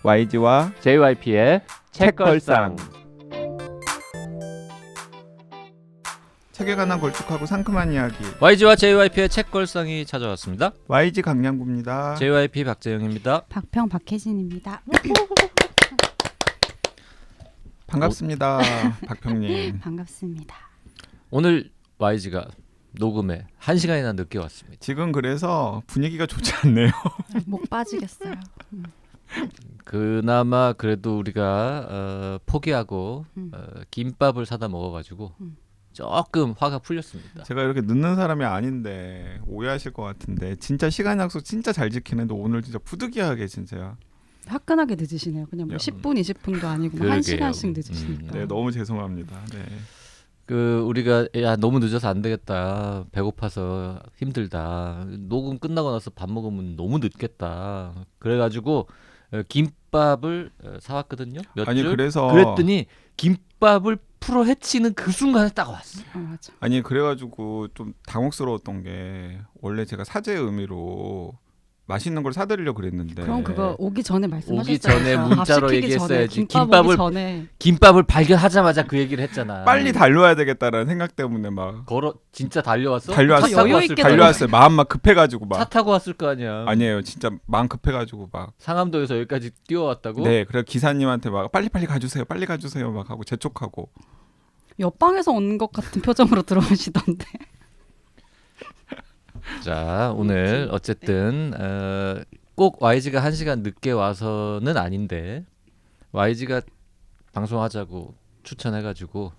YG와 JYP의 책걸상. 책에 관한 걸쭉하고 상큼한 이야기. YG와 JYP의 책걸상이 찾아왔습니다. YG 강량구입니다. JYP 박재영입니다. 박평 박혜진입니다. 반갑습니다. 박평님. 반갑습니다. 오늘 YG가 녹음에 1시간이나 늦게 왔습니다. 지금 그래서 분위기가 좋지 않네요. 목 빠지겠어요. 그나마 그래도 우리가 포기하고 김밥을 사다 먹어가지고 조금 화가 풀렸습니다. 제가 이렇게 늦는 사람이 아닌데 오해하실 것 같은데 진짜 시간 약속 진짜 잘 지키는데 오늘 진짜 부득이하게 진짜 화끈하게 늦으시네요. 그냥 뭐 10분, 20분도 아니고 뭐 1시간씩 늦으시니까. 네, 너무 죄송합니다. 네. 우리가 야 너무 늦어서 안 되겠다, 배고파서 힘들다, 녹음 끝나고 나서 밥 먹으면 너무 늦겠다, 그래가지고 김밥을 사왔거든요. 몇 아니 줄. 그래서 그랬더니 김밥을 풀어 헤치는 그 순간에 딱 왔어. 맞아. 아니 그래가지고 좀 당혹스러웠던 게 원래 제가 사죄의 의미로 맛있는 걸 사드리려고 그랬는데 그럼 그거 오기 전에 말씀하셨어요. 오기 전에 문자로 얘기했어야지. 전에. 김밥을 발견하자마자 그 얘기를 했잖아. 빨리 달려야 되겠다라는 생각 때문에 막 진짜 달려왔어? 달려왔어요. 여유 있게 달려왔어요. 마음 막 급해가지고 막. 차 타고 왔을 거 아니야. 아니에요. 진짜 마음 급해가지고 막. 상암도에서 여기까지 뛰어왔다고? 네, 그래 기사님한테 막 빨리 가주세요, 빨리 가주세요 막 하고 재촉하고. 옆방에서 온 것 같은 표정으로 들어오시던데. 자, 오늘 어쨌든 꼭 YG가 1시간 늦게 와서는 아닌데 YG가 방송하자고 추천해가지고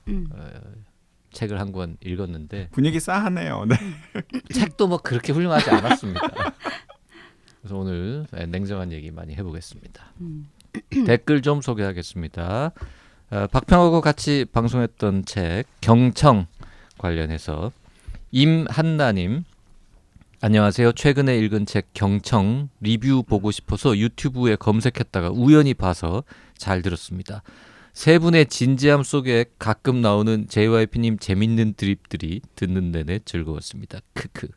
책을 한 권 읽었는데 분위기 싸하네요. 네. 책도 뭐 그렇게 훌륭하지 않았습니다. 그래서 오늘 냉정한 얘기 많이 해보겠습니다. 댓글 좀 소개하겠습니다. 박평하고 같이 방송했던 책 경청 관련해서 임한나님, 안녕하세요. 최근에 읽은 책 경청 리뷰 보고 싶어서 유튜브에 검색했다가 우연히 봐서 잘 들었습니다. 세 분의 진지함 속에 가끔 나오는 JYP님 재밌는 드립들이 듣는 내내 즐거웠습니다. 크크.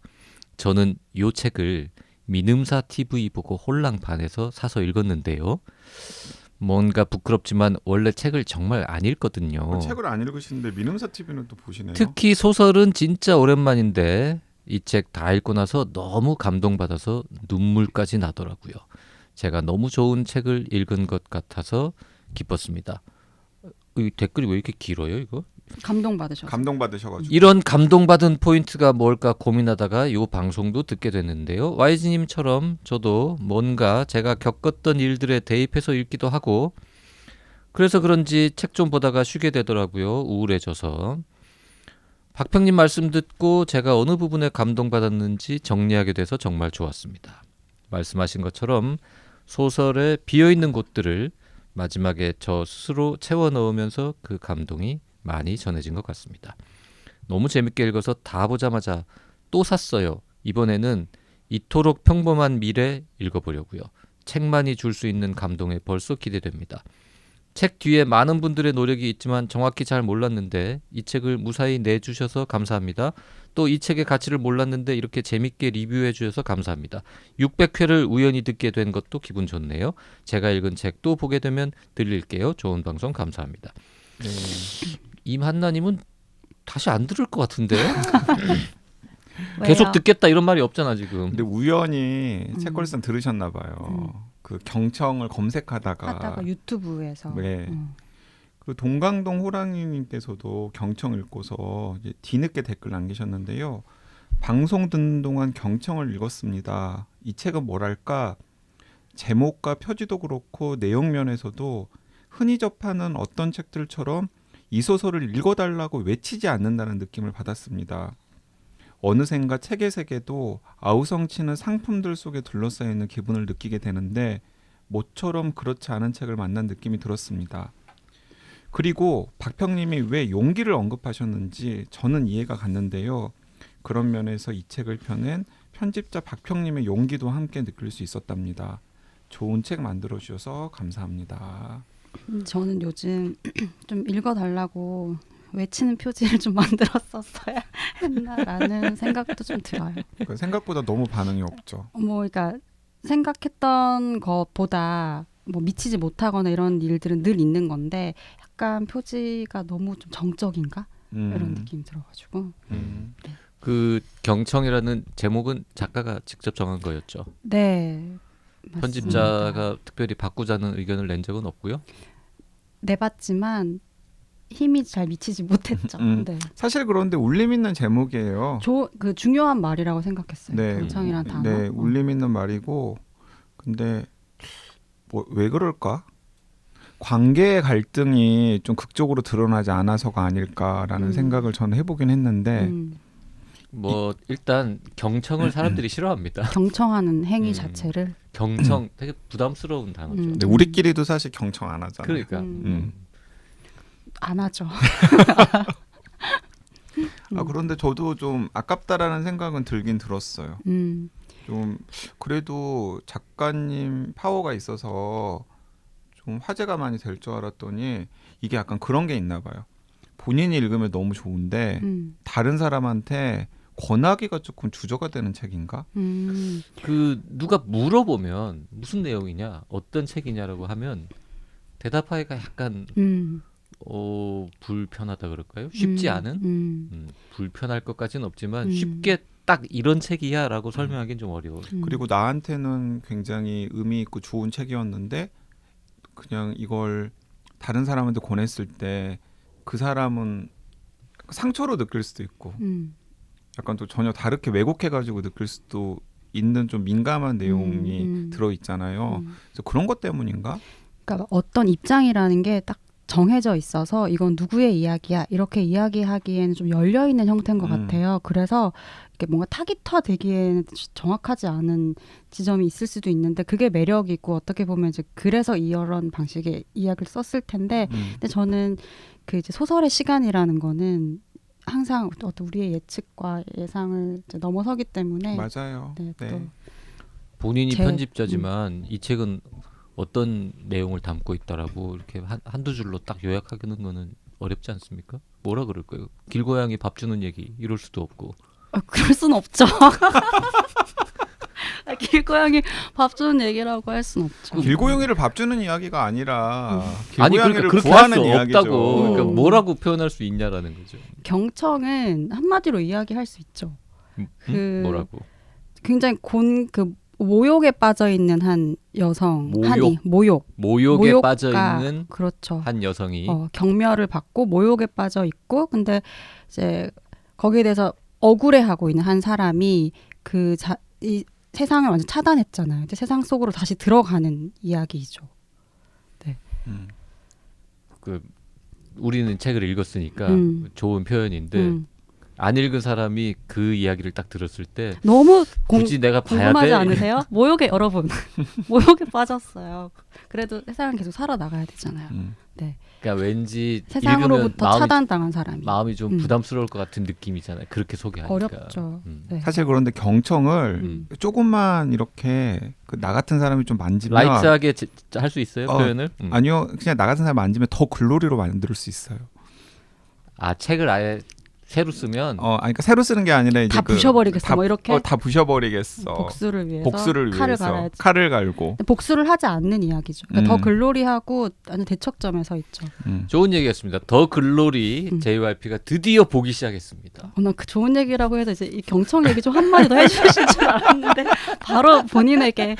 저는 이 책을 민음사 TV 보고 홀랑 반해서 사서 읽었는데요. 뭔가 부끄럽지만 원래 책을 정말 안 읽거든요. 책을 안 읽으시는데 민음사 TV는 또 보시네요. 특히 소설은 진짜 오랜만인데 이 책 다 읽고 나서 너무 감동받아서 눈물까지 나더라고요. 제가 너무 좋은 책을 읽은 것 같아서 기뻤습니다. 이 댓글이 왜 이렇게 길어요, 이거? 감동받으셔가지고. 이런 감동받은 포인트가 뭘까 고민하다가 이 방송도 듣게 됐는데요. YG님처럼 저도 뭔가 제가 겪었던 일들에 대입해서 읽기도 하고 그래서 그런지 책 좀 보다가 쉬게 되더라고요. 우울해져서. 박평님 말씀 듣고 제가 어느 부분에 감동받았는지 정리하게 돼서 정말 좋았습니다. 말씀하신 것처럼 소설에 비어있는 곳들을 마지막에 저 스스로 채워 넣으면서 그 감동이 많이 전해진 것 같습니다. 너무 재밌게 읽어서 다 보자마자 또 샀어요. 이번에는 이토록 평범한 미래 읽어보려고요. 책만이 줄 수 있는 감동에 벌써 기대됩니다. 책 뒤에 많은 분들의 노력이 있지만 정확히 잘 몰랐는데 이 책을 무사히 내주셔서 감사합니다. 또 이 책의 가치를 몰랐는데 이렇게 재밌게 리뷰해 주셔서 감사합니다. 600회를 우연히 듣게 된 것도 기분 좋네요. 제가 읽은 책 또 보게 되면 들릴게요. 좋은 방송 감사합니다. 네. 임한나님은 다시 안 들을 것 같은데요? 계속 듣겠다 이런 말이 없잖아 지금. 근데 우연히 책걸상 들으셨나 봐요. 그 경청을 검색하다가 유튜브에서. 네. 그 동강동 호랑이님께서도 경청 읽고서 이제 뒤늦게 댓글 남기셨는데요. 방송 듣는 동안 경청을 읽었습니다. 이 책은 뭐랄까 제목과 표지도 그렇고 내용 면에서도 흔히 접하는 어떤 책들처럼 이 소설을 읽어달라고 외치지 않는다는 느낌을 받았습니다. 어느샌가 책의 세계도 아우성치는 상품들 속에 둘러싸여 있는 기분을 느끼게 되는데 모처럼 그렇지 않은 책을 만난 느낌이 들었습니다. 그리고 박평님이 왜 용기를 언급하셨는지 저는 이해가 갔는데요. 그런 면에서 이 책을 펴낸 편집자 박평님의 용기도 함께 느낄 수 있었답니다. 좋은 책 만들어주셔서 감사합니다. 저는 요즘 좀 읽어달라고 외치는 표지를 좀 만들었었어야 했나라는 생각도 좀 들어요. 생각보다 너무 반응이 없죠. 그러니까 생각했던 것보다 뭐 미치지 못하거나 이런 일들은 늘 있는 건데 약간 표지가 너무 좀 정적인가 이런 느낌이 들어가지고 그 경청이라는 제목은 작가가 직접 정한 거였죠. 네 맞습니다. 편집자가 특별히 바꾸자는 의견을 낸 적은 없고요. 내봤지만 힘이 잘 미치지 못했죠. 네. 사실 그런데 울림 있는 제목이에요. 그 중요한 말이라고 생각했어요. 네, 경청이란 단어. 네, 울림 있는 말이고, 근데 뭐 왜 그럴까? 관계의 갈등이 좀 극적으로 드러나지 않아서가 아닐까라는 생각을 저는 해보긴 했는데, 뭐 일단 경청을 사람들이 싫어합니다. 경청하는 행위 자체를 경청 되게 부담스러운 단어죠. 근데 우리끼리도 사실 경청 안 하잖아요. 그러니까 안 하죠. 아, 그런데 저도 좀 아깝다라는 생각은 들긴 들었어요. 좀 그래도 작가님 파워가 있어서 좀 화제가 많이 될 줄 알았더니 이게 약간 그런 게 있나 봐요. 본인이 읽으면 너무 좋은데 다른 사람한테 권하기가 조금 주저가 되는 책인가? 그 누가 물어보면 무슨 내용이냐, 어떤 책이냐라고 하면 대답하기가 약간 불편하다 그럴까요? 쉽지 않은? 불편할 것까지는 없지만 쉽게 딱 이런 책이야라고 설명하기는 좀 어려워요. 그리고 나한테는 굉장히 의미 있고 좋은 책이었는데 그냥 이걸 다른 사람한테 권했을 때 그 사람은 상처로 느낄 수도 있고 약간 또 전혀 다르게 왜곡해가지고 느낄 수도 있는 좀 민감한 내용이 들어있잖아요. 그래서 그런 것 때문인가? 그러니까 어떤 입장이라는 게 딱 정해져 있어서 이건 누구의 이야기야 이렇게 이야기하기에는 좀 열려있는 형태인 것 같아요. 그래서 이렇게 뭔가 타깃화되기에는 정확하지 않은 지점이 있을 수도 있는데 그게 매력이고 어떻게 보면 이제 그래서 이런 방식의 이야기를 썼을 텐데 근데 저는 그 이제 소설의 시간이라는 거는 항상 어떤 우리의 예측과 예상을 이제 넘어서기 때문에 맞아요. 네, 또 네. 본인이 편집자지만 이 책은 어떤 내용을 담고 있다라고 이렇게 한두 줄로 딱 요약하는 거는 어렵지 않습니까? 뭐라 그럴 거예요? 길고양이 밥 주는 얘기 이럴 수도 없고. 그럴 순 없죠. 길고양이 밥 주는 얘기라고 할 순 없죠. 길고양이를 밥 주는 이야기가 아니라 아니 길고양이를 그러니까 그렇게 구하는 할 수 이야기죠. 없다고. 그러니까 뭐라고 표현할 수 있냐라는 거죠. 경청은 한마디로 이야기할 수 있죠. 뭐라고? 굉장히 그 모욕에 빠져 있는 한 여성, 모욕에 빠져 모욕가, 있는 그렇죠. 한 여성이 경멸을 받고 모욕에 빠져 있고, 근데 이제 거기에 대해서 억울해하고 있는 한 사람이 이 세상을 완전 차단했잖아요. 이제 세상 속으로 다시 들어가는 이야기이죠. 네. 그 우리는 책을 읽었으니까 좋은 표현인데 안 읽은 사람이 그 이야기를 딱 들었을 때 너무 굳이 내가 봐야 궁금하지 돼? 않으세요? 모욕에 여러분 모욕에 빠졌어요. 그래도 세상은 계속 살아나가야 되잖아요. 네. 그러니까 왠지 세상으로부터 차단당한 사람이 마음이 좀 부담스러울 것 같은 느낌이잖아요. 그렇게 소개하니까. 어렵죠. 네. 사실 그런데 경청을 조금만 이렇게 나 같은 사람이 좀 만지면 라이트하게 할 수 있어요? 표현을? 아니요. 그냥 나 같은 사람 만지면 더 글로리로 만들 수 있어요. 아, 책을 아예 새로 쓰면 아니, 그러니까 새로 쓰는 게 아니라 이제 다 부셔버리겠어. 뭐 이렇게 다 부셔버리겠어. 복수를 위해서 칼을 갈고. 복수를 하지 않는 이야기죠. 그러니까 더 글로리하고 아니 대척점에 서 있죠. 좋은 얘기였습니다. 더 글로리 JYP가 드디어 보기 시작했습니다. 난 그 좋은 얘기라고 해서 이제 이 경청 얘기 좀 한마디 더 해주실 줄 알았는데 바로 본인에게.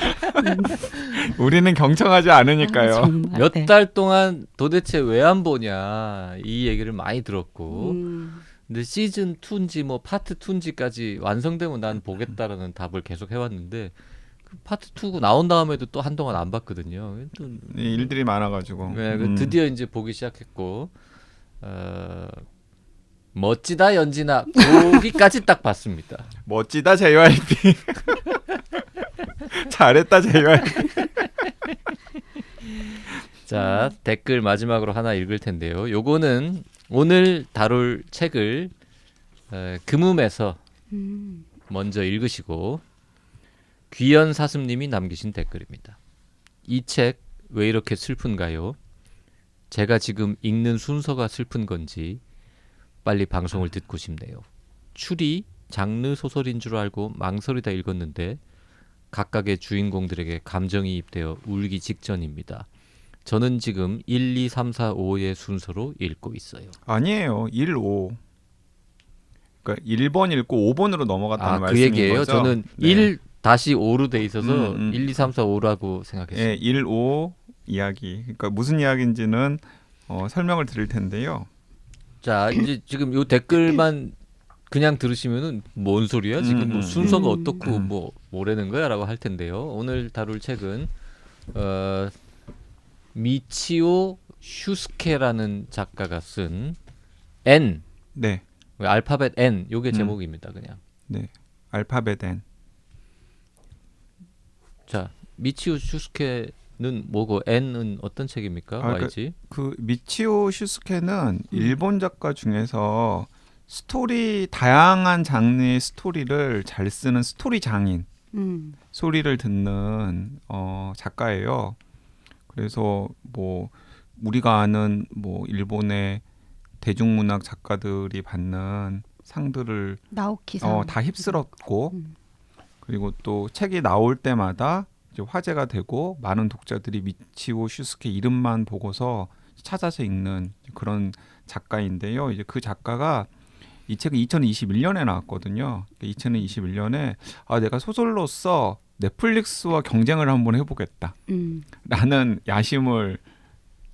우리는 경청하지 않으니까요. 몇 달 동안 도대체 왜 안 보냐 이 얘기를 많이 들었고 근데 시즌 2인지 뭐 파트 2인지까지 완성되면 난 보겠다라는 답을 계속 해왔는데 그 파트 2 나온 다음에도 또 한동안 안 봤거든요. 또 일들이 많아가지고. 네, 드디어 이제 보기 시작했고 멋지다 연진아 거기까지 딱 봤습니다. 멋지다 JYP. 잘했다 JYP. 자, 댓글 마지막으로 하나 읽을 텐데요. 요거는 오늘 다룰 책을 금음에서 먼저 읽으시고 귀연 사슴님이 남기신 댓글입니다. 이 책 왜 이렇게 슬픈가요? 제가 지금 읽는 순서가 슬픈 건지 빨리 방송을 듣고 싶네요. 추리 장르 소설인 줄 알고 망설이다 읽었는데 각각의 주인공들에게 감정이입되어 울기 직전입니다. 저는 지금 1, 2, 3, 4, 5의 순서로 읽고 있어요. 아니에요. 1, 5. 그러니까 1번 읽고 5번으로 넘어갔다는 그 말씀인 얘기예요? 거죠? 저는 네. 1 다시 5로 돼 있어서 1, 2, 3, 4, 5라고 생각했어요. 예, 1, 5 이야기. 그러니까 무슨 이야기인지는 설명을 드릴 텐데요. 자, 이제 지금 요 댓글만 그냥 들으시면은 뭔 소리야? 지금 뭐 순서가 어떻고 뭐라는 거야라고 할 텐데요. 오늘 다룰 책은 미치오 슈스케라는 작가가 쓴 N, 네. 알파벳 N 요게 제목입니다. 그냥. 네. 알파벳 N. 자, 미치오 슈스케는 뭐고 N은 어떤 책입니까? 그러니까 YG? 그 미치오 슈스케는 일본 작가 중에서 다양한 장르의 스토리를 잘 쓰는 스토리 장인, 소리를 듣는 작가예요. 그래서 뭐 우리가 아는 뭐 일본의 대중문학 작가들이 받는 상들을 나오키상 다 휩쓸었고, 그리고 또 책이 나올 때마다 이제 화제가 되고 많은 독자들이 미치오 슈스케 이름만 보고서 찾아서 읽는 그런 작가인데요. 이제 그 작가가 이 책은 2021년에 나왔거든요. 2021년에 내가 소설로서 넷플릭스와 경쟁을 한번 해보겠다. 라는 야심을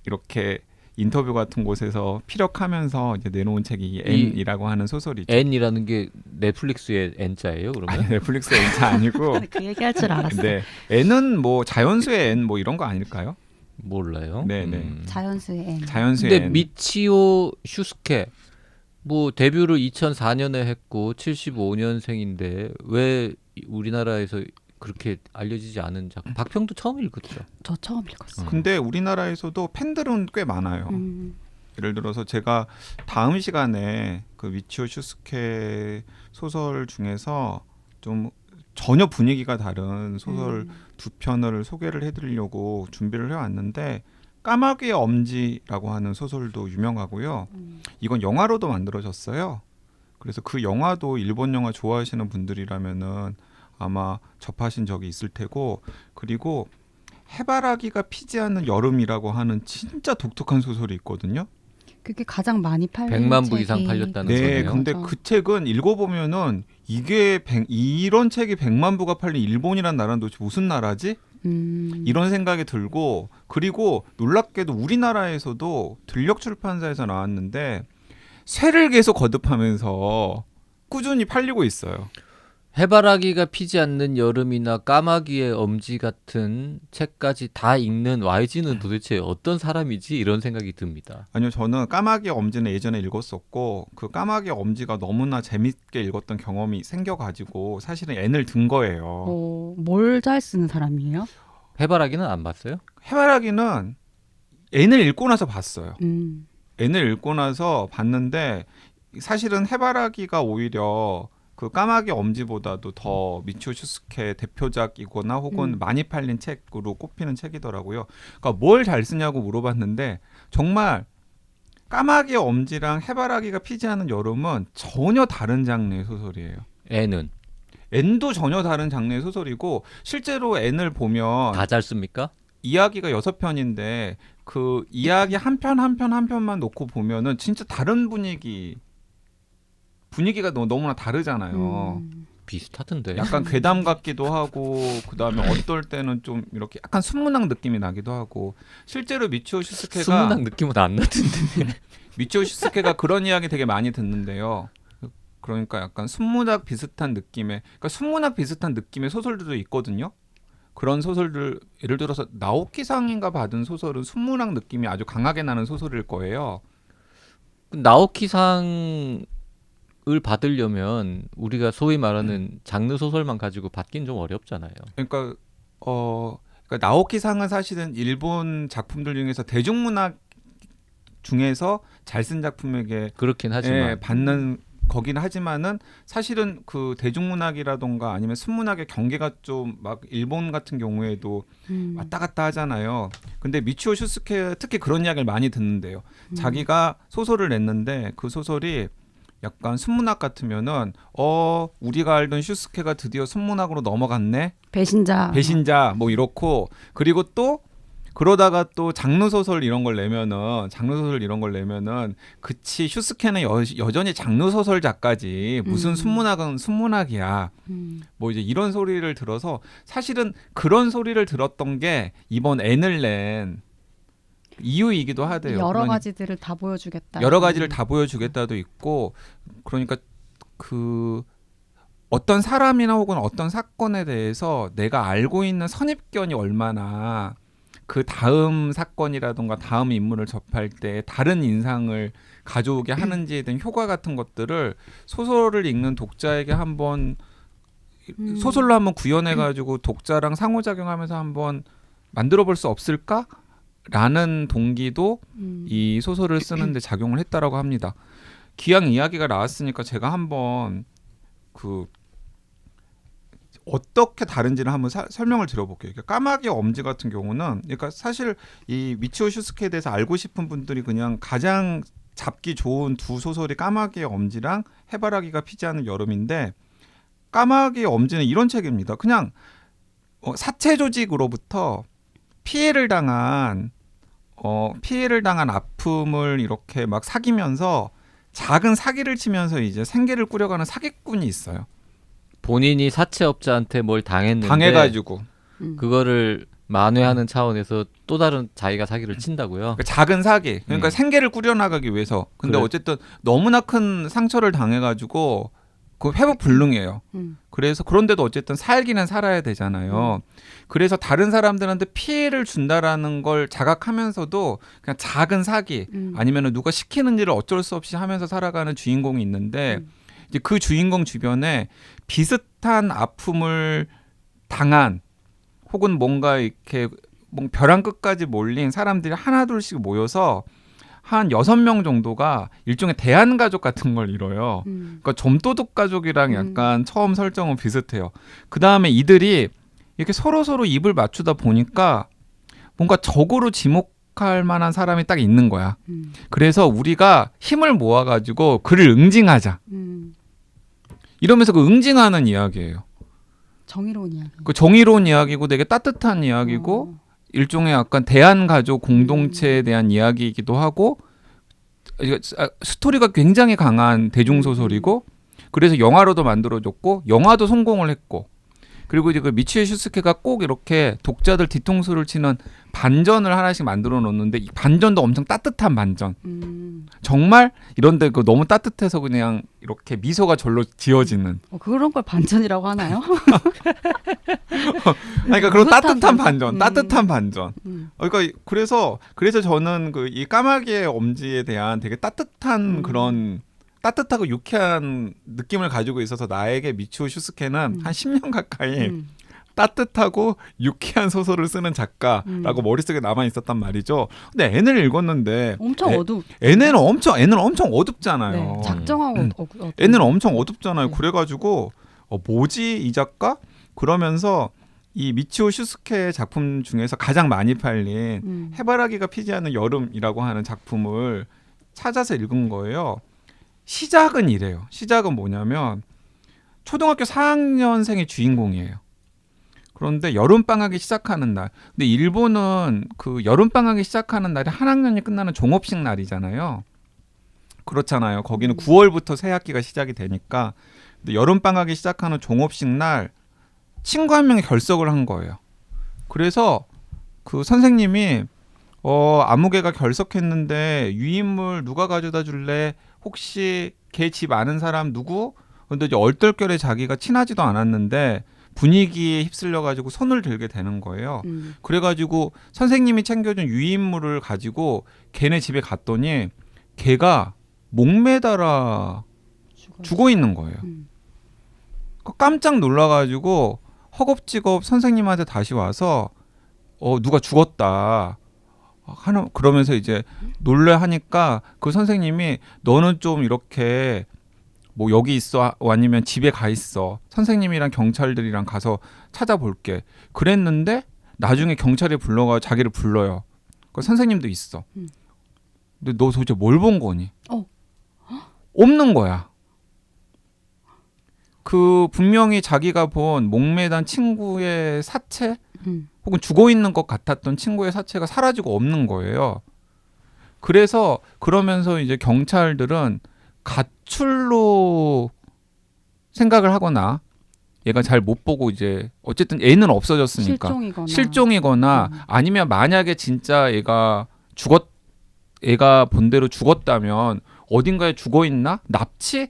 이렇게 인터뷰 같은 곳에서 피력하면서 이제 내놓은 책이 N이라고 하는 소설이죠. N이라는 게 넷플릭스의 N자예요, 그러면? 아니, 넷플릭스 N자 아니고. 그 얘기할 줄 알았어. 네, N은 뭐 자연수의 N 뭐 이런 거 아닐까요? 몰라요. 네. 자연수의 N. 자연수의 근데 N. 미치오 슈스케 뭐 데뷔를 2004년에 했고 75년생인데 왜 우리나라에서 그렇게 알려지지 않은 작품? 박평도 처음 읽었죠. 저 처음 읽었어요. 근데 우리나라에서도 팬들은 꽤 많아요. 예를 들어서 제가 다음 시간에 그 미치오 슈스케 소설 중에서 좀 전혀 분위기가 다른 소설 두 편을 소개를 해드리려고 준비를 해왔는데, 까마귀의 엄지라고 하는 소설도 유명하고요. 이건 영화로도 만들어졌어요. 그래서 그 영화도 일본 영화 좋아하시는 분들이라면은 아마 접하신 적이 있을 테고, 그리고 해바라기가 피지 않는 여름이라고 하는 진짜 독특한 소설이 있거든요. 그게 가장 많이 팔린 100만 부 책이- 이상 팔렸다는 네, 소리예요. 근데 맞아. 그 책은 읽어보면은 이런 책이 100만 부가 팔린 일본이란 나라는 도대체 무슨 나라지? 이런 생각이 들고, 그리고 놀랍게도 우리나라에서도 들녘 출판사에서 나왔는데 쇠를 계속 거듭하면서 꾸준히 팔리고 있어요. 해바라기가 피지 않는 여름이나 까마귀의 엄지 같은 책까지 다 읽는 YG는 도대체 어떤 사람이지? 이런 생각이 듭니다. 아니요, 저는 까마귀의 엄지는 예전에 읽었었고, 그 까마귀의 엄지가 너무나 재밌게 읽었던 경험이 생겨가지고 사실은 N을 든 거예요. 뭘 잘 쓰는 사람이에요? 해바라기는 안 봤어요? 해바라기는 N을 읽고 나서 봤어요. N을 읽고 나서 봤는데 사실은 해바라기가 오히려 그 까마귀 엄지보다도 더 미치오 슈스케 대표작이거나 혹은 많이 팔린 책으로 꼽히는 책이더라고요. 그러니까 뭘 잘 쓰냐고 물어봤는데 정말 까마귀 엄지랑 해바라기가 피지 않는 여름은 전혀 다른 장르의 소설이에요. N은 N도 전혀 다른 장르의 소설이고, 실제로 N을 보면 다 잘 씁니까? 이야기가 6편인데 그 이야기 한 편 한 편만 놓고 보면은 진짜 다른 분위기가 너무나 다르잖아요. 비슷하던데. 약간 괴담 같기도 하고, 그다음에 어떨 때는 좀 이렇게 약간 순문학 느낌이 나기도 하고. 실제로 미치오 슈스케가 순문학 느낌은 안 나던데. 미치오 슈스케가 그런 이야기 되게 많이 듣는데요. 그러니까 약간 순문학 비슷한 느낌의, 그러니까 순문학 비슷한 느낌의 소설들도 있거든요. 그런 소설들, 예를 들어서 나오키상인가 받은 소설은 순문학 느낌이 아주 강하게 나는 소설일 거예요. 나오키상을 받으려면 우리가 소위 말하는 장르 소설만 가지고 받긴 좀 어렵잖아요. 그러니까 나오키상은 사실은 일본 작품들 중에서 대중문학 중에서 잘 쓴 작품에게 그렇긴 하지만 받는 거긴 하지만은 사실은 그 대중문학이라던가 아니면 순문학의 경계가 좀 막 일본 같은 경우에도 왔다 갔다 하잖아요. 근데 미치오 슈스케 특히 그런 이야기를 많이 듣는데요. 자기가 소설을 냈는데 그 소설이 약간 순문학 같으면은 우리가 알던 슈스케가 드디어 순문학으로 넘어갔네. 배신자 뭐 이렇고 그리고 또 그러다가 또 장르 소설 이런 걸 내면은 그치 슈스케는 여전히 장르 소설 작가지 무슨 순문학은 순문학이야. 뭐 이제 이런 소리를 들어서 사실은 그런 소리를 들었던 게 이번 N을 낸 이유이기도 하대요. 여러 그러니까 가지들을 다 보여주겠다. 여러 가지를 다 보여주겠다도 있고 그러니까 그 어떤 사람이나 혹은 어떤 사건에 대해서 내가 알고 있는 선입견이 얼마나 그 다음 사건이라든가 다음 인물을 접할 때 다른 인상을 가져오게 하는지에 대한 효과 같은 것들을 소설을 읽는 독자에게 한번 소설로 한번 구현해가지고 독자랑 상호작용하면서 한번 만들어 볼 수 없을까? 라는 동기도 이 소설을 쓰는데 작용을 했다라고 합니다. 기왕 이야기가 나왔으니까 제가 한번 그 어떻게 다른지를 한번 설명을 드려볼게요. 그러니까 까마귀 엄지 같은 경우는 그러니까 사실 이 미치오 슈스케에 대해서 알고 싶은 분들이 그냥 가장 잡기 좋은 두 소설이 까마귀의 엄지랑 해바라기가 피지 않는 여름인데 까마귀의 엄지는 이런 책입니다. 그냥 사체 조직으로부터 피해를 당한 아픔을 이렇게 막 사귀면서 작은 사기를 치면서 이제 생계를 꾸려가는 사기꾼이 있어요. 본인이 사채업자한테 뭘 당했는데 당해가지고 그거를 만회하는 차원에서 또 다른 자기가 사기를 친다고요. 그러니까 작은 사기. 그러니까 생계를 꾸려나가기 위해서. 근데 그래. 어쨌든 너무나 큰 상처를 당해가지고 그 회복 불능이에요. 그래서 그런데도 어쨌든 살기는 살아야 되잖아요. 그래서 다른 사람들한테 피해를 준다라는 걸 자각하면서도 그냥 작은 사기 아니면 누가 시키는 일을 어쩔 수 없이 하면서 살아가는 주인공이 있는데 이제 그 주인공 주변에 비슷한 아픔을 당한 혹은 뭔가 이렇게 벼랑 끝까지 몰린 사람들이 하나둘씩 모여서 한 6명 정도가 일종의 대한가족 같은 걸 이뤄요. 그러니까 좀도둑 가족이랑 약간 처음 설정은 비슷해요. 그 다음에 이들이 이렇게 서로 입을 맞추다 보니까 뭔가 적으로 지목할 만한 사람이 딱 있는 거야. 그래서 우리가 힘을 모아가지고 그를 응징하자. 이러면서 그 응징하는 이야기예요. 정의로운 이야기. 그 정의로운 이야기고 되게 따뜻한 이야기고 일종의 약간 대한가족 공동체에 대한 이야기이기도 하고 스토리가 굉장히 강한 대중소설이고 그래서 영화로도 만들어졌고 영화도 성공을 했고 그리고 이제 그 미치오 슈스케가 꼭 이렇게 독자들 뒤통수를 치는 반전을 하나씩 만들어 놓는데 이 반전도 엄청 따뜻한 반전. 정말 이런데 그 너무 따뜻해서 그냥 이렇게 미소가 절로 지어지는. 그런 걸 반전이라고 하나요? 그러니까 그런 따뜻한 반전. 따뜻한 반전. 그러니까 그래서 저는 그 이 까마귀의 엄지에 대한 되게 따뜻한 그런 따뜻하고 유쾌한 느낌을 가지고 있어서 나에게 미치오 슈스케는 한 10년 가까이 따뜻하고 유쾌한 소설을 쓰는 작가라고 머릿속에 남아 있었단 말이죠. 근데 N을 읽었는데 엄청 N은 엄청 어둡잖아요. 네, 작정하고 N은 엄청 어둡잖아요. 그래가지고 뭐지 이 작가? 그러면서 이 미치오 슈스케 작품 중에서 가장 많이 팔린 해바라기가 피지 않는 여름이라고 하는 작품을 찾아서 읽은 거예요. 시작은 이래요. 시작은 뭐냐면 초등학교 4학년생의 주인공이에요. 그런데 여름방학이 시작하는 날. 근데 일본은 그 여름방학이 시작하는 날이 한 학년이 끝나는 종업식 날이잖아요. 그렇잖아요. 거기는 9월부터 새 학기가 시작이 되니까. 근데 여름방학이 시작하는 종업식 날 친구 한 명이 결석을 한 거예요. 그래서 그 선생님이 아무개가 결석했는데 유인물 누가 가져다 줄래? 혹시 걔 집 아는 사람 누구? 근데 이제 얼떨결에 자기가 친하지도 않았는데 분위기에 휩쓸려가지고 손을 들게 되는 거예요. 그래가지고 선생님이 챙겨준 유인물을 가지고 걔네 집에 갔더니 걔가 목매달아 죽어 있는 거예요. 깜짝 놀라가지고 허겁지겁 선생님한테 다시 와서 누가 죽었다. 그러면서 이제 놀래하니까 그 선생님이 너는 좀 이렇게 뭐 여기 있어 아니면 집에 가 있어 선생님이랑 경찰들이랑 가서 찾아볼게 그랬는데 나중에 경찰이 불러가 자기를 불러요. 그 선생님도 있어. 근데 너 도대체 뭘 본 거니? 없는 거야. 그 분명히 자기가 본 목매단 친구의 사체 음. 혹은 죽어 있는 것 같았던 친구의 사체가 사라지고 없는 거예요. 그래서 그러면서 이제 경찰들은 가출로 생각을 하거나 얘가 잘 못 보고 이제 어쨌든 애는 없어졌으니까 실종이거나 아니면 만약에 진짜 애가 본대로 죽었다면 어딘가에 죽어 있나? 납치?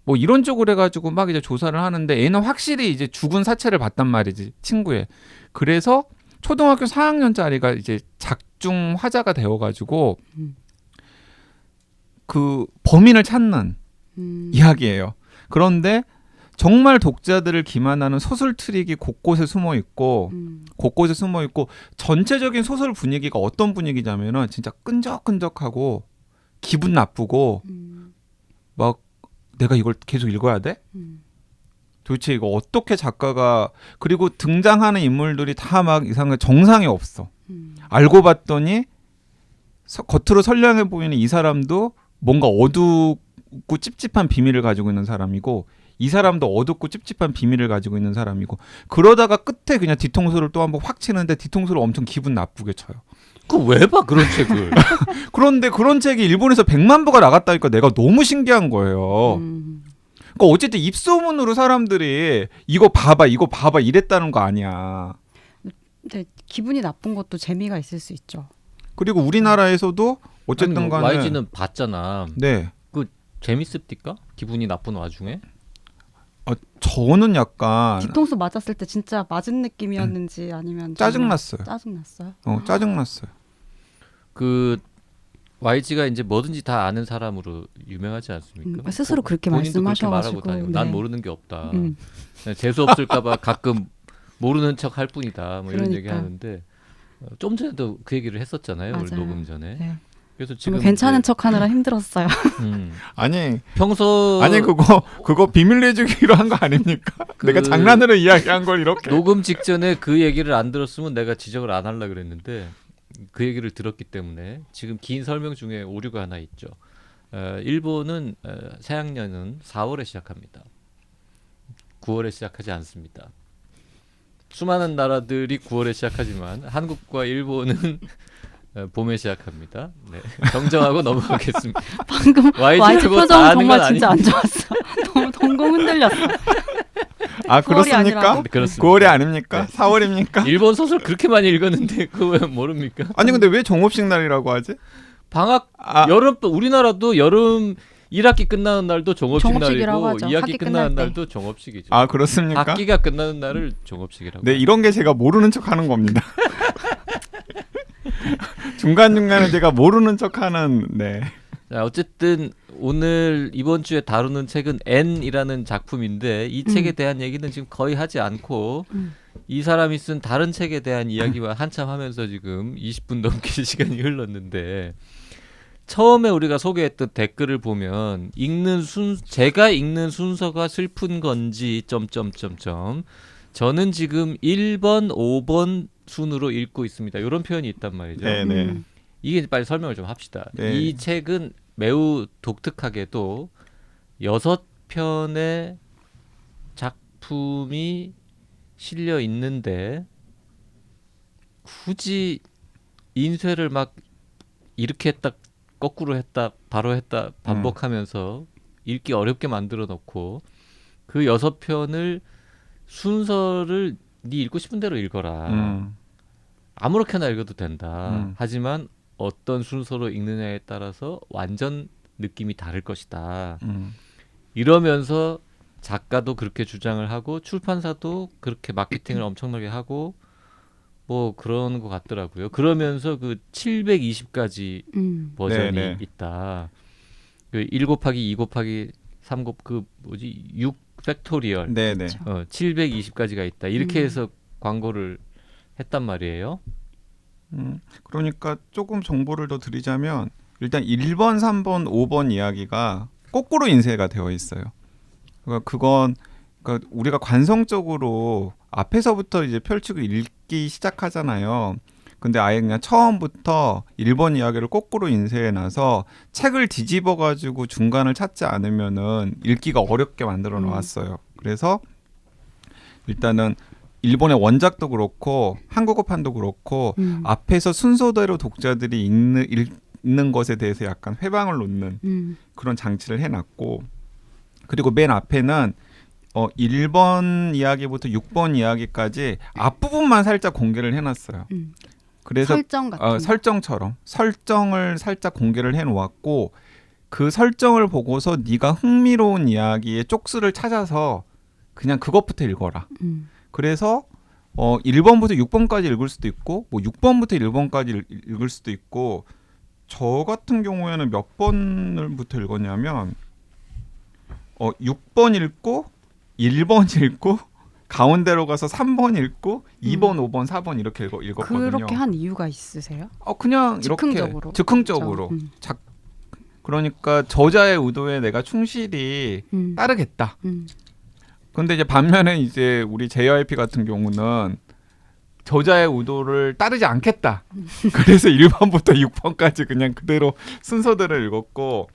뭐 이런 쪽으로 해가지고 막 이제 조사를 하는데 애는 확실히 이제 죽은 사체를 봤단 말이지, 친구의. 그래서 초등학교 4학년짜리가 이제 작중 화자가 되어가지고 그 범인을 찾는 이야기예요. 그런데 정말 독자들을 기만하는 소설 트릭이 곳곳에 숨어 있고 전체적인 소설 분위기가 어떤 분위기냐면은 진짜 끈적끈적하고 기분 나쁘고 막 내가 이걸 계속 읽어야 돼? 도대체 이거 어떻게 작가가 그리고 등장하는 인물들이 다 막 이상하게 정상이 없어. 알고 봤더니 겉으로 선량해 보이는 이 사람도 뭔가 어둡고 찝찝한 비밀을 가지고 있는 사람이고 이 사람도 어둡고 찝찝한 비밀을 가지고 있는 사람이고 그러다가 끝에 그냥 뒤통수를 또 한번 확 치는데 뒤통수를 엄청 기분 나쁘게 쳐요. 그 왜 봐 그런 책을? 그런데 그런 책이 일본에서 100만 부가 나갔다니까 내가 너무 신기한 거예요. 그러니까 어쨌든 입소문으로 사람들이 이거 봐봐 이랬다는 거 아니야. 근데 기분이 나쁜 것도 재미가 있을 수 있죠. 그리고 우리나라에서도 어쨌든 간에 YG는 봤잖아. 네. 그 재밌습니까? 기분이 나쁜 와중에? 저는 약간 뒤통수 맞았을 때 진짜 맞은 느낌이었는지 아니면 짜증났어요. 짜증났어요? 짜증났어요. 그 YG가 이제 뭐든지 다 아는 사람으로 유명하지 않습니까? 스스로 그렇게 본인도 말씀하셔가지고 그렇게 말하고 다니고 난 모르는 게 없다. 음. 재수 없을까봐 가끔 모르는 척 할 뿐이다. 뭐 이런 그러니까. 얘기 하는데 좀 전에도 그 얘기를 했었잖아요. 맞아요. 우리 녹음 전에. 네. 그래서 지금 괜찮은 이제, 척하느라 힘들었어요. 아니 평소 그거 비밀 내주기로 한 거 아닙니까? 내가 장난으로 이야기한 걸 이렇게 녹음 직전에 그 얘기를 안 들었으면 내가 지적을 안 하려고 그랬는데 그 얘기를 들었기 때문에 지금 긴 설명 중에 오류가 하나 있죠. 일본은 새학년은 4월에 시작합니다. 9월에 시작하지 않습니다. 수많은 나라들이 9월에 시작하지만 한국과 일본은 봄에 시작합니다. 네. 정정하고 넘어가겠습니다. 방금 YG 그거 다 표정 아는 정말 건 진짜 안 좋았어. 너무 동공 흔들렸어. 그렇습니까? 아니라고? 네, 그렇습니다. 9월이 아닙니까? 4월입니까? 일본 소설 그렇게 많이 읽었는데 그거 왜 모릅니까? 아니 근데 왜 종업식 날이라고 하지? 방학 여름 우리나라도 여름 1학기 끝나는 날도 종업식 종업식이라고 날이고 하죠. 2학기 학기 끝나는 끝날 때. 날도 종업식이죠. 그렇습니까? 학기가 끝나는 날을 종업식이라고. 네, 이런 게 제가 모르는 척하는 겁니다. 중간중간에 제가 모르는 척하는 네. 자, 어쨌든 오늘 이번 주에 다루는 책은 N이라는 작품인데 이 책에 대한 얘기는 지금 거의 하지 않고 이 사람이 쓴 다른 책에 대한 이야기만 한참 하면서 지금 20분 넘게 시간이 흘렀는데 처음에 우리가 소개했던 댓글을 보면 제가 읽는 순서가 슬픈 건지 저는 지금 1번, 5번 순으로 읽고 있습니다. 이런 표현이 있단 말이죠. 네네. 이게 빨리 설명을 좀 합시다. 네. 이 책은 매우 독특하게도 6편의 작품이 실려 있는데 굳이 인쇄를 막 이렇게 했다 거꾸로 했다 바로 했다 반복하면서 읽기 어렵게 만들어 놓고 그 6편을 순서를 네 읽고 싶은 대로 읽어라. 아무렇게나 읽어도 된다. 하지만 어떤 순서로 읽느냐에 따라서 완전 느낌이 다를 것이다. 이러면서 작가도 그렇게 주장을 하고 출판사도 그렇게 마케팅을 엄청나게 하고 뭐 그런 것 같더라고요. 그러면서 그 720까지 버전이 네네. 있다. 그 1 곱하기 2 곱하기 3 그 뭐지 6 팩토리얼 네네. 720까지가 있다. 이렇게 해서 광고를 했단 말이에요. 그러니까 조금 정보를 더 드리자면 일단 1번, 3번, 5번 이야기가 거꾸로 인쇄가 되어 있어요. 그러니까 우리가 관성적으로 앞에서부터 이제 펼치고 읽기 시작하잖아요. 근데 아예 그냥 처음부터 1번 이야기를 거꾸로 인쇄해 놔서 책을 뒤집어 가지고 중간을 찾지 않으면은 읽기가 어렵게 만들어 놨어요. 그래서 일단은 일본의 원작도 그렇고 한국어판도 그렇고 앞에서 순서대로 독자들이 읽는 것에 대해서 약간 회방을 놓는 그런 장치를 해놨고, 그리고 맨 앞에는 1번 이야기부터 6번 이야기까지 앞부분만 살짝 공개를 해놨어요. 그래서 설정 같은 거. 설정처럼 설정을 살짝 공개를 해놓았고, 그 설정을 보고서 네가 흥미로운 이야기의 쪽수를 찾아서 그냥 그것부터 읽어라. 그래서 1번부터 6번까지 읽을 수도 있고 뭐 6번부터 1번까지 읽을 수도 있고, 저 같은 경우에는 몇 번을부터 읽었냐면 6번 읽고 1번 읽고 가운데로 가서 3번 읽고 2번, 5번, 4번 이렇게 읽었거든요. 그렇게 한 이유가 있으세요? 그냥 즉흥적으로. 이렇게 즉흥적으로. 그렇죠. 그러니까 저자의 의도에 내가 충실히 따르겠다. 근데 이제 반면에 이제 우리 JYP 같은 경우는 저자의 의도를 따르지 않겠다. 그래서 1번부터 6번까지 그냥 그대로 순서대로 읽었고,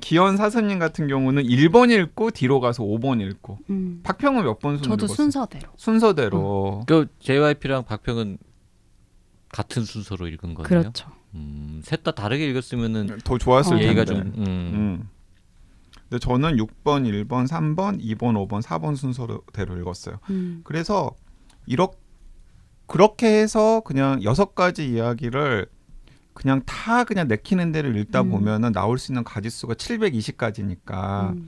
기현 사선님 같은 경우는 1번 읽고 뒤로 가서 5번 읽고. 박평은 몇 번 저도 읽었어요? 순서대로. 순서대로. 그 JYP랑 박평은 같은 순서로 읽은 거네요. 그렇죠. 셋 다 다르게 읽었으면은 더 좋았을 텐데. 얘기가 좀 근데 저는 6번, 1번, 3번, 2번, 5번, 4번 순서대로 읽었어요. 그래서 그렇게 해서 그냥 6가지 이야기를 그냥 다 그냥 내키는 대로 읽다 보면은 나올 수 있는 가지수가 720가지니까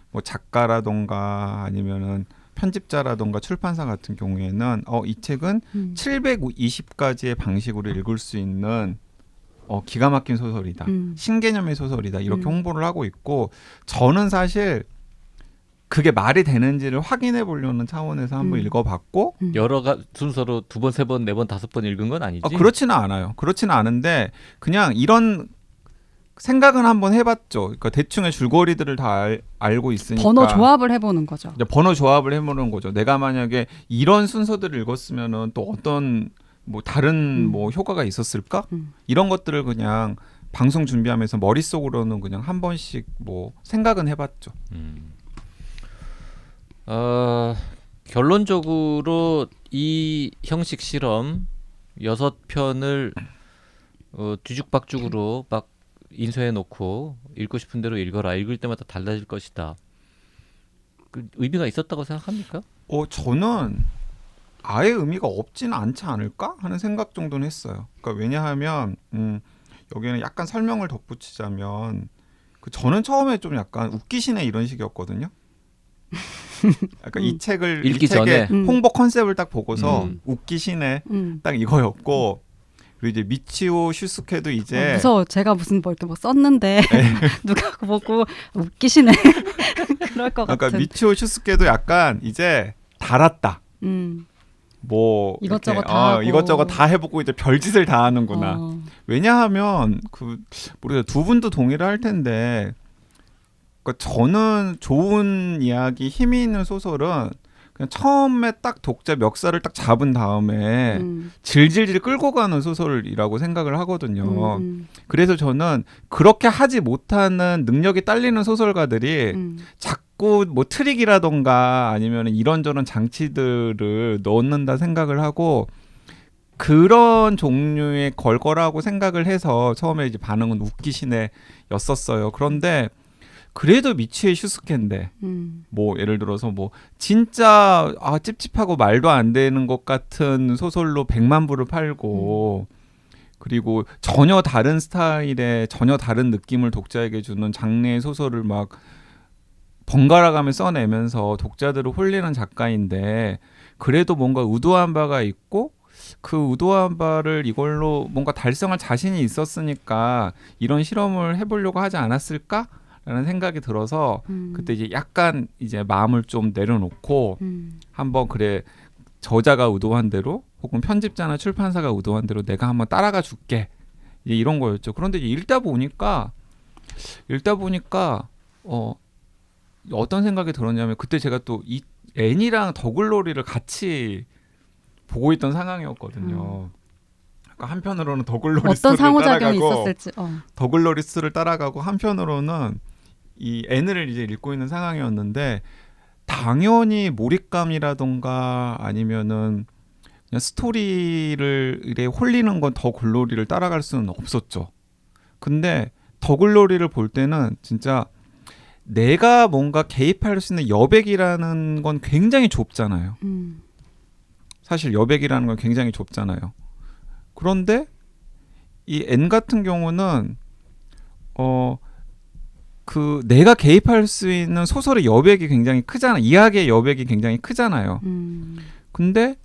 뭐 작가라던가 아니면은 편집자라던가 출판사 같은 경우에는 이 책은 720가지의 방식으로 읽을 수 있는 기가 막힌 소설이다. 신개념의 소설이다. 이렇게 홍보를 하고 있고, 저는 사실 그게 말이 되는지를 확인해 보려는 차원에서 한번 읽어봤고, 여러 순서로 2번, 3번, 4번, 5번 읽은 건 아니지? 그렇지는 않아요. 그렇지는 않은데 그냥 이런 생각은 한번 해봤죠. 그러니까 대충의 줄거리들을 다 알고 있으니까 번호 조합을 해보는 거죠. 이제 번호 조합을 해보는 거죠. 내가 만약에 이런 순서들을 읽었으면은 또 어떤 뭐 다른 뭐 효과가 있었을까? 이런 것들을 그냥 방송 준비하면서 머릿속으로는 그냥 한 번씩 뭐 생각은 해봤죠. 결론적으로 이 형식 실험 6편을 뒤죽박죽으로 막 인쇄해 놓고 읽고 싶은 대로 읽어라. 읽을 때마다 달라질 것이다. 그 의미가 있었다고 생각합니까? 저는 아예 의미가 없지는 않지 않을까 하는 생각 정도는 했어요. 그러니까 왜냐하면 여기는 약간 설명을 덧붙이자면 저는 처음에 좀 약간 웃기시네 이런 식이었거든요. 약간 이 책을 읽기 이 책의 전에? 홍보 컨셉을 딱 보고서 웃기시네 딱 이거였고, 그리고 이제 미치오 슈스케도 이제 무서워. 제가 무슨 뭐 이렇게 막 썼는데 누가 보고 웃기시네. 그럴 것 그러니까 같은. 미치오 슈스케도 약간 이제 달았다. 뭐 이것저것 이렇게, 다 하고. 이것저것 다 해보고 이제 별짓을 다 하는구나. 어. 왜냐하면 모르겠어요. 두 분도 동의를 할 텐데, 그러니까 저는 좋은 이야기, 힘이 있는 소설은 그냥 처음에 딱 독자 멱살을 딱 잡은 다음에 질질질 끌고 가는 소설이라고 생각을 하거든요. 그래서 저는 그렇게 하지 못하는 능력이 딸리는 소설가들이 자꾸 뭐 트릭이라던가 아니면 이런저런 장치들을 넣는다 생각을 하고, 그런 종류의 걸 거라고 생각을 해서 처음에 이제 반응은 웃기시네였었어요. 그런데 그래도 미치의 슈스케인데 뭐 예를 들어서 뭐 진짜 찝찝하고 말도 안 되는 것 같은 소설로 100만 부를 팔고, 그리고 전혀 다른 스타일의 전혀 다른 느낌을 독자에게 주는 장르의 소설을 막 번갈아가며 써내면서 독자들을 홀리는 작가인데, 그래도 뭔가 의도한 바가 있고 그 의도한 바를 이걸로 뭔가 달성할 자신이 있었으니까 이런 실험을 해보려고 하지 않았을까? 라는 생각이 들어서 그때 이제 약간 이제 마음을 좀 내려놓고 한번 그래, 저자가 의도한 대로 혹은 편집자나 출판사가 의도한 대로 내가 한번 따라가 줄게, 이제 이런 거였죠. 그런데 이제 읽다 보니까 어떤 생각이 들었냐면, 그때 제가 또 이 애니랑 더글로리를 같이 보고 있던 상황이었거든요. 그러니까 한편으로는 더글로리스를 어떤 상호작용이 따라가고 있었을지. 더글로리스를 따라가고, 한편으로는 이 애니를 이제 읽고 있는 상황이었는데, 당연히 몰입감이라던가 아니면은 그냥 스토리를 이래 홀리는 건 더 글로리를 따라갈 수는 없었죠. 근데 더 글로리를 볼 때는 진짜 내가 뭔가 개입할 수 있는 여백이라는 건 굉장히 좁잖아요. 사실 여백이라는 건 굉장히 좁잖아요. 그런데 이 N 같은 경우는 그 내가 개입할 수 있는 소설의 여백이 굉장히 크잖아. 이야기의 여백이 굉장히 크잖아요. 근데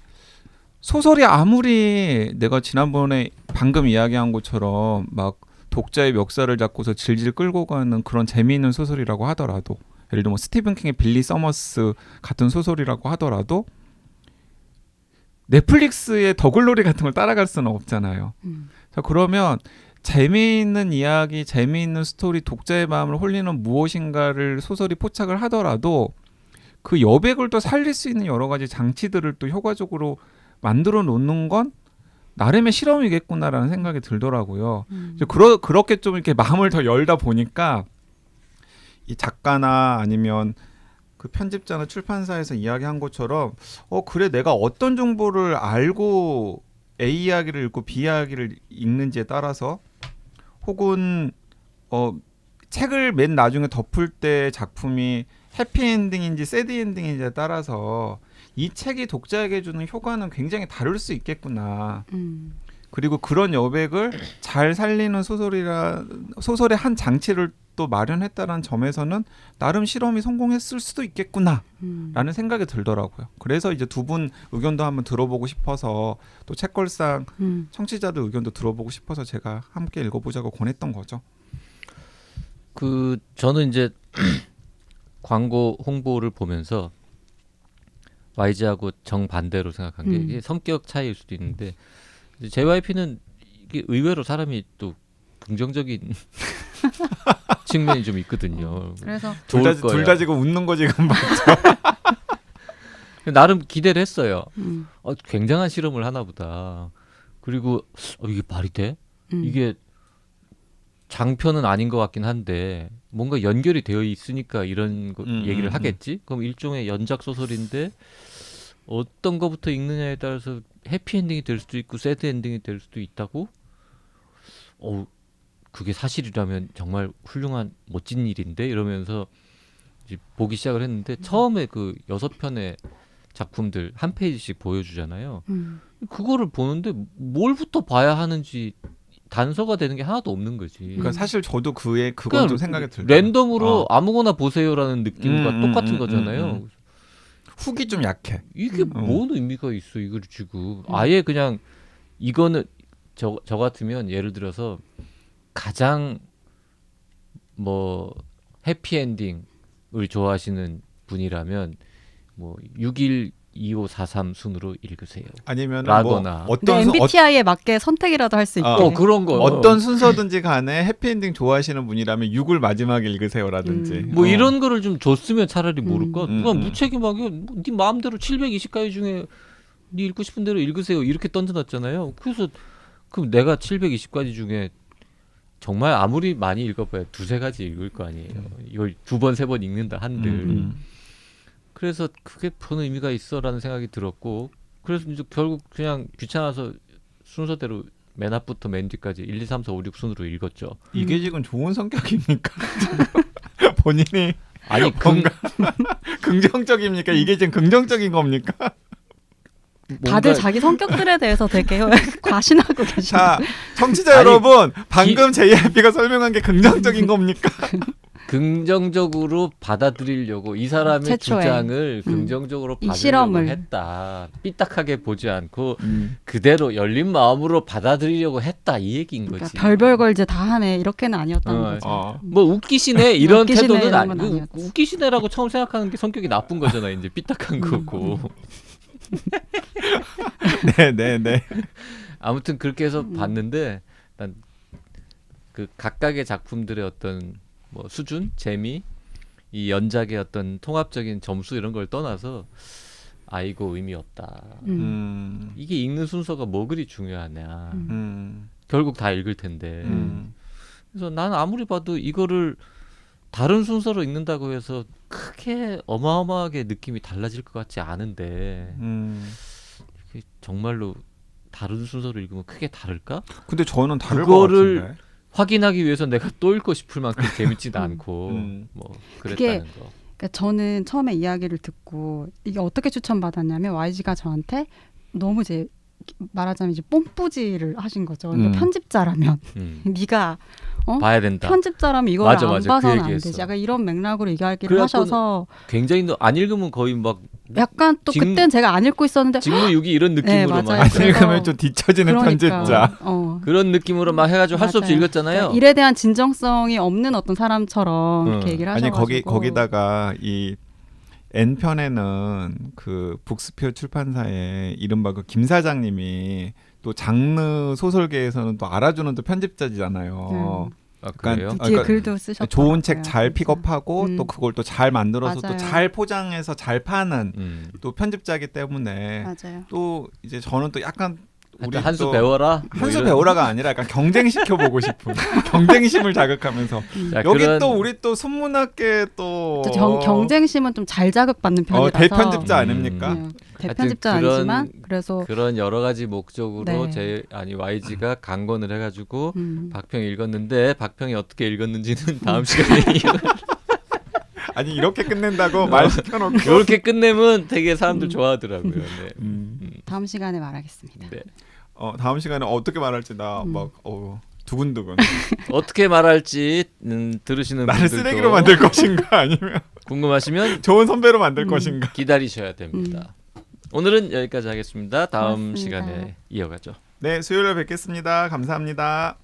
소설이 아무리 내가 지난번에 방금 이야기한 것처럼 막 독자의 멱살을 잡고서 질질 끌고 가는 그런 재미있는 소설이라고 하더라도, 예를 들면 스티븐 킹의 빌리 서머스 같은 소설이라고 하더라도 넷플릭스의 더글로리 같은 걸 따라갈 수는 없잖아요. 자, 그러면 재미있는 이야기, 재미있는 스토리, 독자의 마음을 홀리는 무엇인가를 소설이 포착을 하더라도 그 여백을 또 살릴 수 있는 여러 가지 장치들을 또 효과적으로 만들어 놓는 건 나름의 실험이겠구나라는 생각이 들더라고요. 그렇게 좀 이렇게 마음을 더 열다 보니까 이 작가나 아니면 그 편집자나 출판사에서 이야기한 것처럼 그래 내가 어떤 정보를 알고 A 이야기를 읽고 B 이야기를 읽는지에 따라서 혹은 책을 맨 나중에 덮을 때 작품이 해피엔딩인지 새드엔딩인지에 따라서 이 책이 독자에게 주는 효과는 굉장히 다를 수 있겠구나. 그리고 그런 여백을 잘 살리는 소설의 한 장치를 또 마련했다는 점에서는 나름 실험이 성공했을 수도 있겠구나라는 생각이 들더라고요. 그래서 이제 두 분 의견도 한번 들어보고 싶어서 또 책걸상 청취자들 의견도 들어보고 싶어서 제가 함께 읽어보자고 권했던 거죠. 저는 이제 광고 홍보를 보면서 YG하고 정반대로 생각한 게 이게 성격 차이일 수도 있는데 JYP는 이게 의외로 사람이 또 긍정적인 측면이 좀 있거든요. 그래서 둘 다 지금 웃는 거 지금 맞죠? 나름 기대를 했어요. 굉장한 실험을 하나 보다. 그리고 이게 말이 돼? 이게 장편은 아닌 것 같긴 한데 뭔가 연결이 되어 있으니까 이런 얘기를 하겠지? 그럼 일종의 연작 소설인데 어떤 거부터 읽느냐에 따라서 해피엔딩이 될 수도 있고 새드엔딩이 될 수도 있다고? 그게 사실이라면 정말 훌륭한 멋진 일인데 이러면서 이제 보기 시작을 했는데 처음에 그 6편의 작품들 한 페이지씩 보여주잖아요. 그거를 보는데 뭘부터 봐야 하는지 단서가 되는 게 하나도 없는 거지. 그러니까 사실 저도 그건 좀 생각이 들더라고요. 랜덤으로 아무거나 보세요라는 느낌과 똑같은 거잖아요. 훅이 좀 약해. 이게 뭔 의미가 있어 이걸 지금. 아예 그냥 이거는 저 같으면 예를 들어서 가장 뭐 해피엔딩을 좋아하시는 분이라면 뭐 612543 순으로 읽으세요. 아니면 라거나. 뭐 근데 MBTI에 맞게 선택이라도 할 수 있게. 그런 거. 어떤 순서든지 간에 해피엔딩 좋아하시는 분이라면 6을 마지막에 읽으세요라든지. 뭐 이런 거를 좀 줬으면 차라리 모를까. 그냥 무책임하게 네 마음대로 720가지 중에 네 읽고 싶은 대로 읽으세요. 이렇게 던져놨잖아요. 그래서 그럼 내가 720가지 중에 정말 아무리 많이 읽어봐야 2-3가지 읽을 거 아니에요. 이걸 2번, 3번 읽는다 한들. 그래서 그게 본 의미가 있어라는 생각이 들었고, 그래서 이제 결국 그냥 귀찮아서 순서대로 맨 앞부터 맨 뒤까지 1, 2, 3, 4, 5, 6 순으로 읽었죠. 이게 지금 좋은 성격입니까? 본인이 아니 뭔가 긍정적입니까? 이게 지금 긍정적인 겁니까? 다들 자기 성격들에 대해서 되게 과신하고 계시네요. 자, 청취자 여러분, 방금 JYP가 설명한 게 긍정적인 겁니까? 긍정적으로 받아들이려고 이 사람의 최초에. 주장을 긍정적으로 이 받으려고 실험을. 했다. 삐딱하게 보지 않고 그대로 열린 마음으로 받아들이려고 했다. 이 얘기인 그러니까 거지. 별별 걸 이제 다 하네 이렇게는 아니었다는 거죠. 뭐 웃기시네 이런 웃기시네 태도는 이런 건 아니고 아니었지. 웃기시네라고 처음 생각하는 게 성격이 나쁜 거잖아. 이제 삐딱한 거고. 네. 아무튼 그렇게 해서 봤는데 난 그 각각의 작품들의 어떤 뭐 수준, 재미, 이 연작의 어떤 통합적인 점수 이런 걸 떠나서 아이고 의미 없다. 이게 읽는 순서가 뭐 그리 중요하냐. 결국 다 읽을 텐데. 그래서 나는 아무리 봐도 이거를 다른 순서로 읽는다고 해서 크게 어마어마하게 느낌이 달라질 것 같지 않은데 이게 정말로 다른 순서로 읽으면 크게 다를까? 근데 저는 다를 그거를 것 같은데. 확인하기 위해서 내가 또 읽고 싶을 만큼 재밌지도 않고 뭐 그랬다는 거. 그러니까 저는 처음에 이야기를 듣고 이게 어떻게 추천받았냐면 YG가 저한테 너무 이제 말하자면 이제 뽐뿌지를 하신 거죠. 그러니까 편집자라면 네가 봐야 된다. 편집자라면 이걸 맞아, 안 맞아. 그 봐서는 안 얘기했어. 되지. 약간 이런 맥락으로 얘기하기를 그래갖고는 하셔서 굉장히 안 읽으면 거의 막 약간 또 그땐 제가 안 읽고 있었는데 직무유기 이런 느낌으로 맞아요. 막 안 그래서- 읽으면 좀 뒤처지는 편집자. 그런 느낌으로 막 해가지고 할 수 없이 맞아요. 읽었잖아요. 그러니까 일에 대한 진정성이 없는 어떤 사람처럼 이렇게 얘기를 아니 하셔가지고 거기다가 이 N편에는 그 북스피어 출판사의 이른바 그 김 사장님이 또 장르 소설계에서는 또 알아주는 또 편집자잖아요. 아, 약간 그래요? 뒤에 그러니까 글도 쓰셨고 좋은 책 잘 픽업하고 또 그걸 또 잘 만들어서 또 맞아요. 잘 포장해서 잘 파는 또 편집자이기 때문에 맞아요. 또 이제 저는 또 약간 우리 한 수 또 배워라. 뭐 한수 이런- 배우라가 아니라 약간 경쟁시켜 보고 싶은 경쟁심을 자극하면서 야, 여기 그런- 또 우리 또 순문학계 또 경쟁심은 좀 잘 자극받는 편이라서 대편집자 아닙니까? 대편집자 하여튼 아니지만 그래서 그런 여러 가지 목적으로 네. YG가 강권을 해가지고 음. 박평이 읽었는데 박평이 어떻게 읽었는지는 다음 시간에 아니 이렇게 끝낸다고 말 시켜놓고 이렇게 끝내면 되게 사람들 좋아하더라고요. 네. 다음 시간에 말하겠습니다. 네. 다음 시간에 어떻게 말할지 나 막 두근두근 어떻게 말할지 들으시는 나를 분들도 쓰레기로 만들 것인가 아니면 궁금하시면 좋은 선배로 만들 것인가. 기다리셔야 됩니다. 오늘은 여기까지 하겠습니다. 다음 고맙습니다. 시간에 이어가죠. 네, 수요일에 뵙겠습니다. 감사합니다.